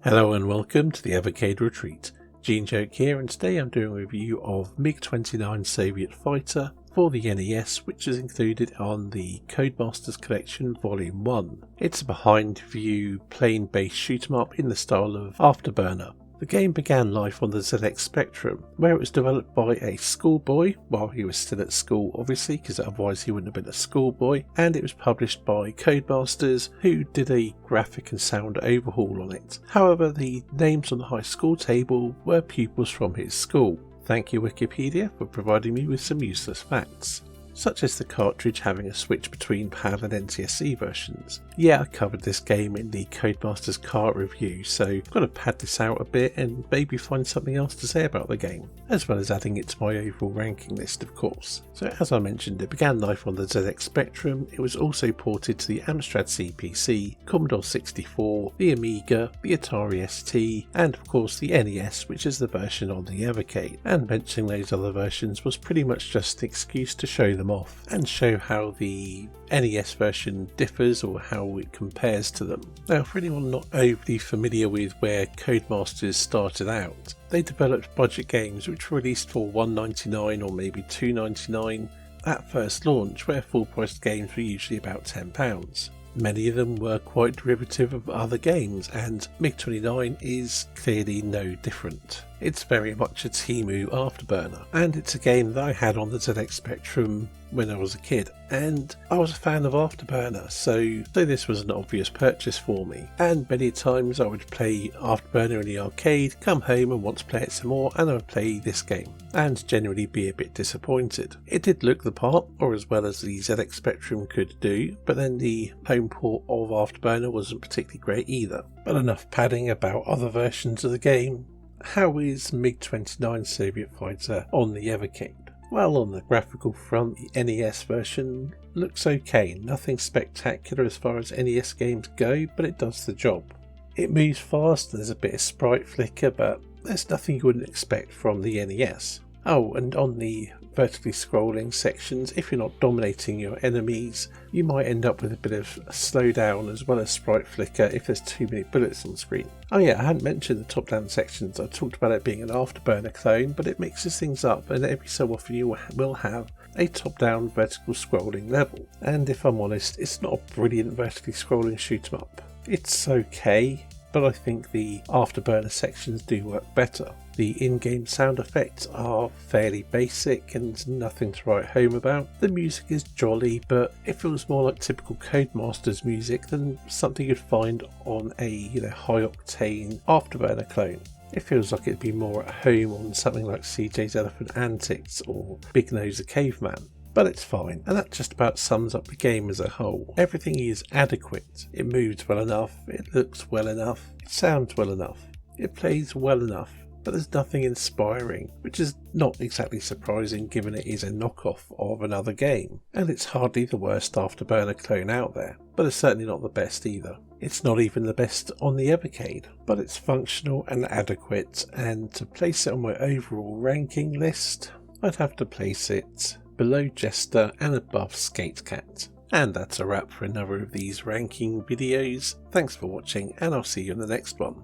Hello and welcome to the Evercade Retreat. Gene Joke here, and today I'm doing a review of Mig-29 Soviet Fighter for the NES, which is included on the Codemasters Collection Volume 1. It's a behind-view, plane-based shoot-'em-up in the style of Afterburner. The game began life on the ZX Spectrum, where it was developed by a schoolboy, while he was still at school obviously, because otherwise he wouldn't have been a schoolboy, and it was published by Codemasters, who did a graphic and sound overhaul on it. However, the names on the high school table were pupils from his school. Thank you Wikipedia for providing me with some useless facts, such as the cartridge having a switch between PAL and NTSC versions. Yeah, I covered this game in the Codemasters cart review, so I've got to pad this out a bit and maybe find something else to say about the game, as well as adding it to my overall ranking list of course. So as I mentioned, it began life on the ZX Spectrum. It was also ported to the Amstrad CPC, Commodore 64, the Amiga, the Atari ST, and of course the NES, which is the version on the Evercade. And mentioning those other versions was pretty much just an excuse to show them off and show how the NES version differs or how it compares to them. Now, for anyone not overly familiar with where Codemasters started out, they developed budget games which were released for $1.99 or maybe $2.99 at first launch, where full-priced games were usually about £10. Many of them were quite derivative of other games, and Mig-29 is clearly no different. It's very much a Temu afterburner, and it's a game that I had on the ZX Spectrum when I was a kid, and I was a fan of Afterburner, so this was an obvious purchase for me. And many times I would play Afterburner in the arcade, come home and want to play it some more, and I would play this game, and generally be a bit disappointed. It did look the part, or as well as the ZX Spectrum could do, but then the home port of Afterburner wasn't particularly great either. But enough padding about other versions of the game. How is Mig-29 Soviet Fighter on the Evercade? Well, on the graphical front, the NES version looks okay. Nothing spectacular as far as NES games go, but it does the job. It moves fast, there's a bit of sprite flicker, but there's nothing you wouldn't expect from the NES. Oh, and on the vertically scrolling sections, if you're not dominating your enemies, you might end up with a bit of slowdown as well as sprite flicker if there's too many bullets on screen. Oh yeah, I hadn't mentioned the top down sections. I talked about it being an Afterburner clone, but it mixes things up, and every so often you will have a top down vertical scrolling level. And if I'm honest, it's not a brilliant vertically scrolling shoot 'em up. It's okay, but I think the Afterburner sections do work better. The in-game sound effects are fairly basic and nothing to write home about. The music is jolly, but it feels more like typical Codemasters music than something you'd find on a high-octane Afterburner clone. It feels like it'd be more at home on something like CJ's Elephant Antics or Big Nose the Caveman. But it's fine, and that just about sums up the game as a whole. Everything is adequate. It moves well enough, it looks well enough, it sounds well enough, it plays well enough, but there's nothing inspiring, which is not exactly surprising given it is a knockoff of another game. And it's hardly the worst Afterburner clone out there, but it's certainly not the best either. It's not even the best on the Evercade, but it's functional and adequate, and to place it on my overall ranking list, I'd have to place it below Jester and above Skate Cat. And that's a wrap for another of these ranking videos. Thanks for watching, and I'll see you in the next one.